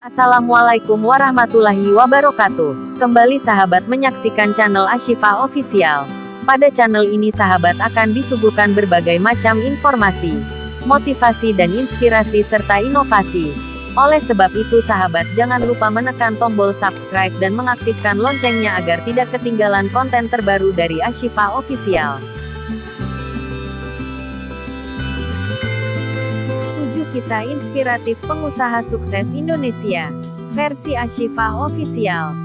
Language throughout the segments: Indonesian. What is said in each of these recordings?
Assalamualaikum warahmatullahi wabarakatuh. Kembali sahabat menyaksikan channel Ashifa Official. Pada channel ini sahabat akan disuguhkan berbagai macam informasi, motivasi dan inspirasi serta inovasi. Oleh sebab itu sahabat jangan lupa menekan tombol subscribe dan mengaktifkan loncengnya agar tidak ketinggalan konten terbaru dari Ashifa Official. Kisah inspiratif pengusaha sukses Indonesia, versi Ashifa Official.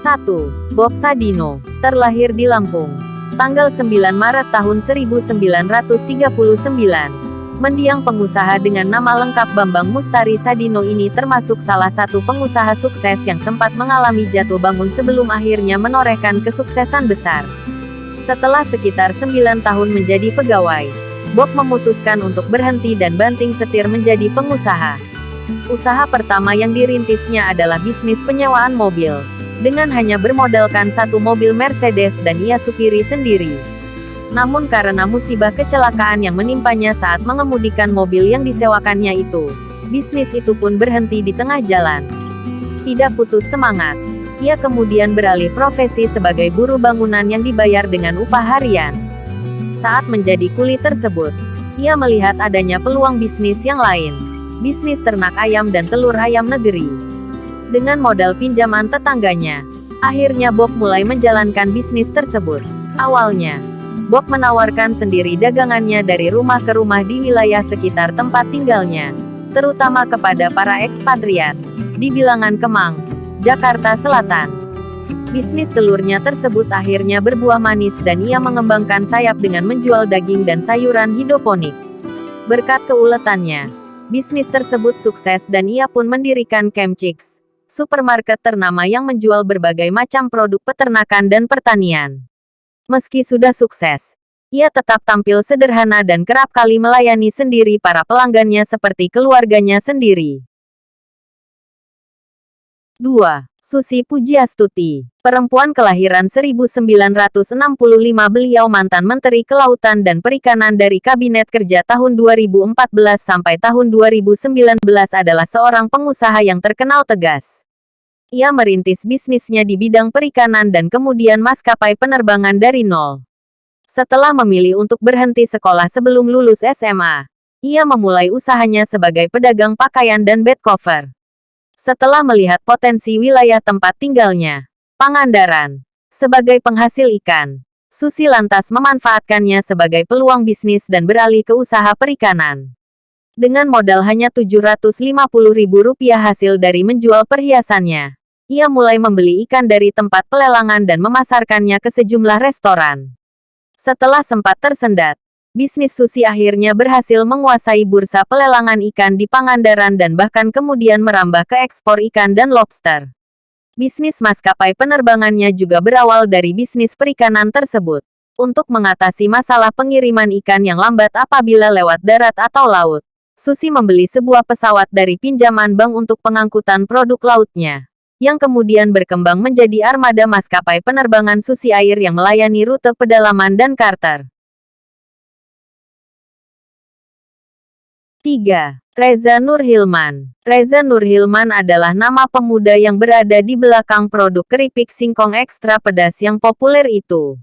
1. Bob Sadino, terlahir di Lampung, tanggal 9 Maret tahun 1939. Mendiang pengusaha dengan nama lengkap Bambang Mustari Sadino ini termasuk salah satu pengusaha sukses yang sempat mengalami jatuh bangun sebelum akhirnya menorehkan kesuksesan besar. Setelah sekitar 9 tahun menjadi pegawai, Bob memutuskan untuk berhenti dan banting setir menjadi pengusaha. Usaha pertama yang dirintisnya adalah bisnis penyewaan mobil, dengan hanya bermodalkan satu mobil Mercedes dan ia supiri sendiri. Namun karena musibah kecelakaan yang menimpanya saat mengemudikan mobil yang disewakannya itu, bisnis itu pun berhenti di tengah jalan. Tidak putus semangat, ia kemudian beralih profesi sebagai buruh bangunan yang dibayar dengan upah harian. Saat menjadi kuli tersebut, ia melihat adanya peluang bisnis yang lain, bisnis ternak ayam dan telur ayam negeri. Dengan modal pinjaman tetangganya, akhirnya Bob mulai menjalankan bisnis tersebut. Awalnya, Bob menawarkan sendiri dagangannya dari rumah ke rumah di wilayah sekitar tempat tinggalnya, terutama kepada para ekspatriat, di bilangan Kemang, Jakarta Selatan. Bisnis telurnya tersebut akhirnya berbuah manis dan ia mengembangkan sayap dengan menjual daging dan sayuran hidroponik. Berkat keuletannya, bisnis tersebut sukses dan ia pun mendirikan Camp Chicks, supermarket ternama yang menjual berbagai macam produk peternakan dan pertanian. Meski sudah sukses, ia tetap tampil sederhana dan kerap kali melayani sendiri para pelanggannya seperti keluarganya sendiri. 2. Susi Pujiastuti, perempuan kelahiran 1965, beliau mantan Menteri Kelautan dan Perikanan dari Kabinet Kerja tahun 2014 sampai tahun 2019 adalah seorang pengusaha yang terkenal tegas. Ia merintis bisnisnya di bidang perikanan dan kemudian maskapai penerbangan dari nol. Setelah memilih untuk berhenti sekolah sebelum lulus SMA, ia memulai usahanya sebagai pedagang pakaian dan bed cover. Setelah melihat potensi wilayah tempat tinggalnya, Pangandaran, sebagai penghasil ikan, Susi lantas memanfaatkannya sebagai peluang bisnis dan beralih ke usaha perikanan. Dengan modal hanya Rp750.000 hasil dari menjual perhiasannya, ia mulai membeli ikan dari tempat pelelangan dan memasarkannya ke sejumlah restoran. Setelah sempat tersendat, bisnis Susi akhirnya berhasil menguasai bursa pelelangan ikan di Pangandaran dan bahkan kemudian merambah ke ekspor ikan dan lobster. Bisnis maskapai penerbangannya juga berawal dari bisnis perikanan tersebut. Untuk mengatasi masalah pengiriman ikan yang lambat apabila lewat darat atau laut, Susi membeli sebuah pesawat dari pinjaman bank untuk pengangkutan produk lautnya, yang kemudian berkembang menjadi armada maskapai penerbangan Susi Air yang melayani rute pedalaman dan charter. 3. Reza Nurhilman. Reza Nurhilman adalah nama pemuda yang berada di belakang produk keripik singkong ekstra pedas yang populer itu.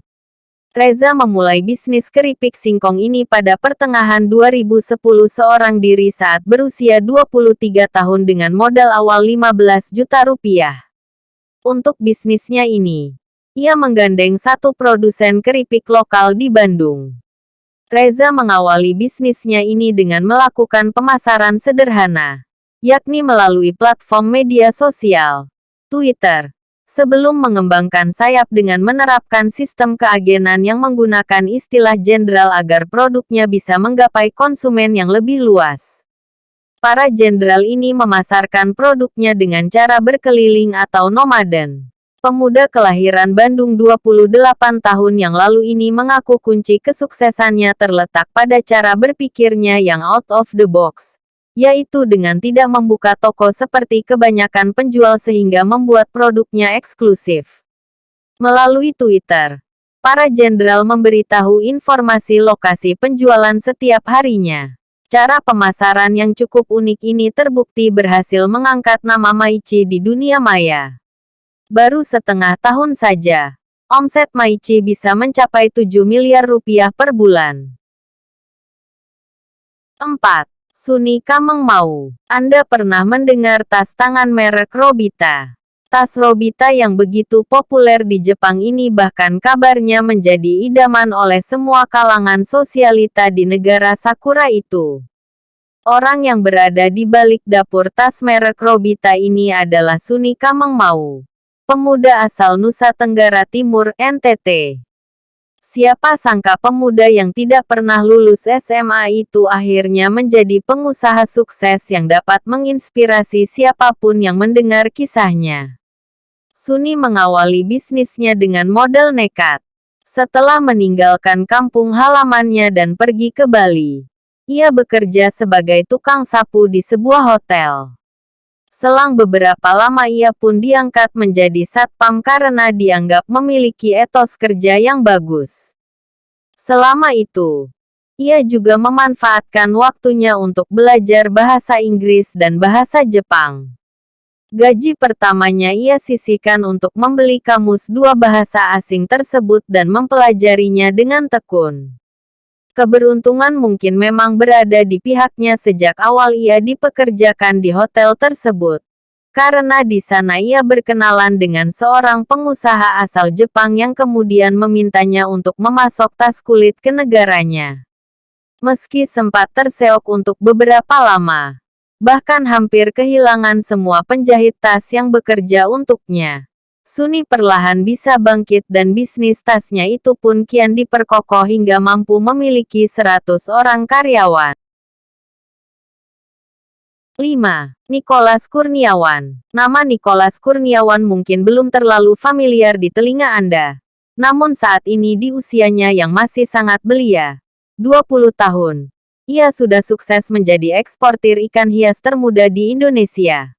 Reza memulai bisnis keripik singkong ini pada pertengahan 2010 seorang diri saat berusia 23 tahun dengan modal awal Rp15 juta. Untuk bisnisnya ini, ia menggandeng satu produsen keripik lokal di Bandung. Reza mengawali bisnisnya ini dengan melakukan pemasaran sederhana, yakni melalui platform media sosial, Twitter, sebelum mengembangkan sayap dengan menerapkan sistem keagenan yang menggunakan istilah jenderal agar produknya bisa menggapai konsumen yang lebih luas. Para jenderal ini memasarkan produknya dengan cara berkeliling atau nomaden. Pemuda kelahiran Bandung 28 tahun yang lalu ini mengaku kunci kesuksesannya terletak pada cara berpikirnya yang out of the box, yaitu dengan tidak membuka toko seperti kebanyakan penjual sehingga membuat produknya eksklusif. Melalui Twitter, para jenderal memberitahu informasi lokasi penjualan setiap harinya. Cara pemasaran yang cukup unik ini terbukti berhasil mengangkat nama Maichi di dunia maya. Baru setengah tahun saja, omset Maichi bisa mencapai 7 miliar rupiah per bulan. 4. Suni Kameng Mau. Anda pernah mendengar tas tangan merek Robita? Tas Robita yang begitu populer di Jepang ini bahkan kabarnya menjadi idaman oleh semua kalangan sosialita di negara Sakura itu. Orang yang berada di balik dapur tas merek Robita ini adalah Suni Kameng Mau, pemuda asal Nusa Tenggara Timur, NTT. Siapa sangka pemuda yang tidak pernah lulus SMA itu akhirnya menjadi pengusaha sukses yang dapat menginspirasi siapapun yang mendengar kisahnya. Suni mengawali bisnisnya dengan modal nekat. Setelah meninggalkan kampung halamannya dan pergi ke Bali, ia bekerja sebagai tukang sapu di sebuah hotel. Selang beberapa lama ia pun diangkat menjadi satpam karena dianggap memiliki etos kerja yang bagus. Selama itu, ia juga memanfaatkan waktunya untuk belajar bahasa Inggris dan bahasa Jepang. Gaji pertamanya ia sisihkan untuk membeli kamus dua bahasa asing tersebut dan mempelajarinya dengan tekun. Keberuntungan mungkin memang berada di pihaknya sejak awal ia dipekerjakan di hotel tersebut. Karena di sana ia berkenalan dengan seorang pengusaha asal Jepang yang kemudian memintanya untuk memasok tas kulit ke negaranya. Meski sempat terseok untuk beberapa lama, bahkan hampir kehilangan semua penjahit tas yang bekerja untuknya, Suni perlahan bisa bangkit dan bisnis tasnya itu pun kian diperkokoh hingga mampu memiliki 100 orang karyawan. 5. Nicholas Kurniawan. Nama Nicholas Kurniawan mungkin belum terlalu familiar di telinga Anda. Namun saat ini di usianya yang masih sangat belia, 20 tahun, ia sudah sukses menjadi eksportir ikan hias termuda di Indonesia.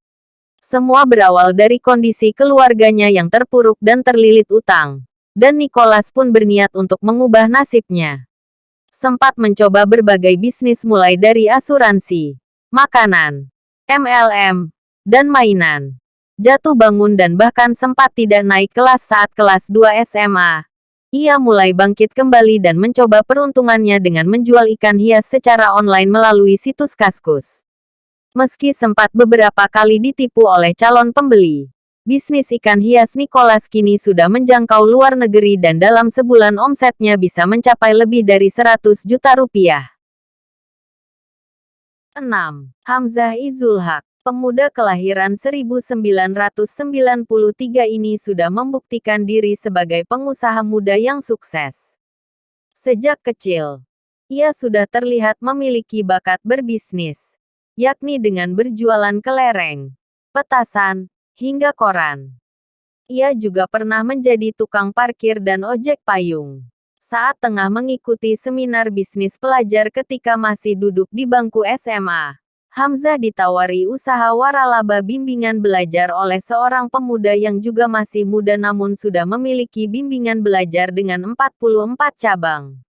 Semua berawal dari kondisi keluarganya yang terpuruk dan terlilit utang. Dan Nicholas pun berniat untuk mengubah nasibnya. Sempat mencoba berbagai bisnis mulai dari asuransi, makanan, MLM, dan mainan. Jatuh bangun dan bahkan sempat tidak naik kelas saat kelas 2 SMA. Ia mulai bangkit kembali dan mencoba peruntungannya dengan menjual ikan hias secara online melalui situs Kaskus. Meski sempat beberapa kali ditipu oleh calon pembeli, bisnis ikan hias Nicholas kini sudah menjangkau luar negeri dan dalam sebulan omsetnya bisa mencapai lebih dari 100 juta rupiah. 6. Hamzah Izul Haq. Pemuda kelahiran 1993 ini sudah membuktikan diri sebagai pengusaha muda yang sukses. Sejak kecil, ia sudah terlihat memiliki bakat berbisnis, yakni dengan berjualan kelereng, petasan, hingga koran. Ia juga pernah menjadi tukang parkir dan ojek payung. Saat tengah mengikuti seminar bisnis pelajar ketika masih duduk di bangku SMA, Hamzah ditawari usaha waralaba bimbingan belajar oleh seorang pemuda yang juga masih muda namun sudah memiliki bimbingan belajar dengan 44 cabang.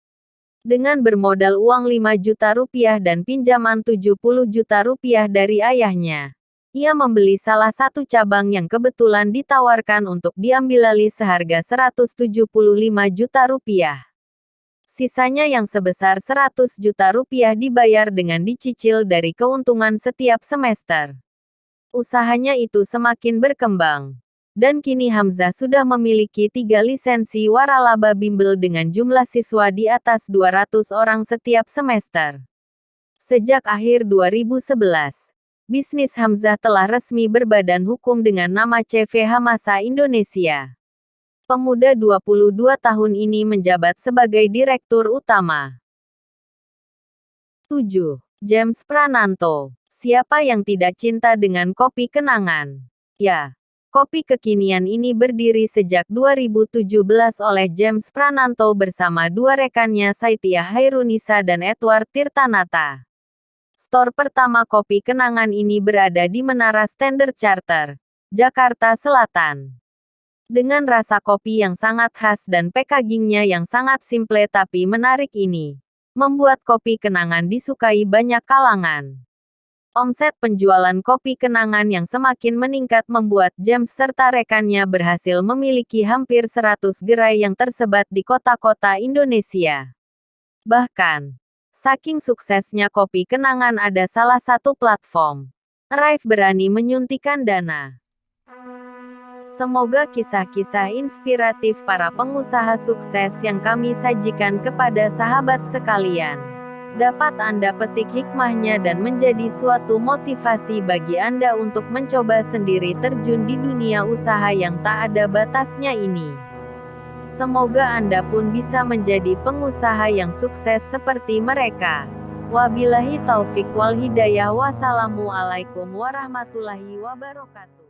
Dengan bermodal uang 5 juta rupiah dan pinjaman 70 juta rupiah dari ayahnya, ia membeli salah satu cabang yang kebetulan ditawarkan untuk diambil alih seharga 175 juta rupiah. Sisanya yang sebesar 100 juta rupiah dibayar dengan dicicil dari keuntungan setiap semester. Usahanya itu semakin berkembang. Dan kini Hamzah sudah memiliki 3 lisensi waralaba bimbel dengan jumlah siswa di atas 200 orang setiap semester. Sejak akhir 2011, bisnis Hamzah telah resmi berbadan hukum dengan nama CV Hamasa Indonesia. Pemuda 22 tahun ini menjabat sebagai direktur utama. 7. James Prananto. Siapa yang tidak cinta dengan kopi kenangan? Ya. Kopi kekinian ini berdiri sejak 2017 oleh James Prananto bersama dua rekannya Saitya Hairunisa dan Edward Tirtanata. Store pertama kopi kenangan ini berada di Menara Standard Charter, Jakarta Selatan. Dengan rasa kopi yang sangat khas dan packagingnya yang sangat simple tapi menarik ini, membuat kopi kenangan disukai banyak kalangan. Omset penjualan kopi kenangan yang semakin meningkat membuat James serta rekannya berhasil memiliki hampir 100 gerai yang tersebar di kota-kota Indonesia. Bahkan, saking suksesnya kopi kenangan ada salah satu platform, Thrive berani menyuntikkan dana. Semoga kisah-kisah inspiratif para pengusaha sukses yang kami sajikan kepada sahabat sekalian dapat Anda petik hikmahnya dan menjadi suatu motivasi bagi Anda untuk mencoba sendiri terjun di dunia usaha yang tak ada batasnya ini. Semoga Anda pun bisa menjadi pengusaha yang sukses seperti mereka. Wabillahi taufik wal hidayah. Wassalamualaikum warahmatullahi wabarakatuh.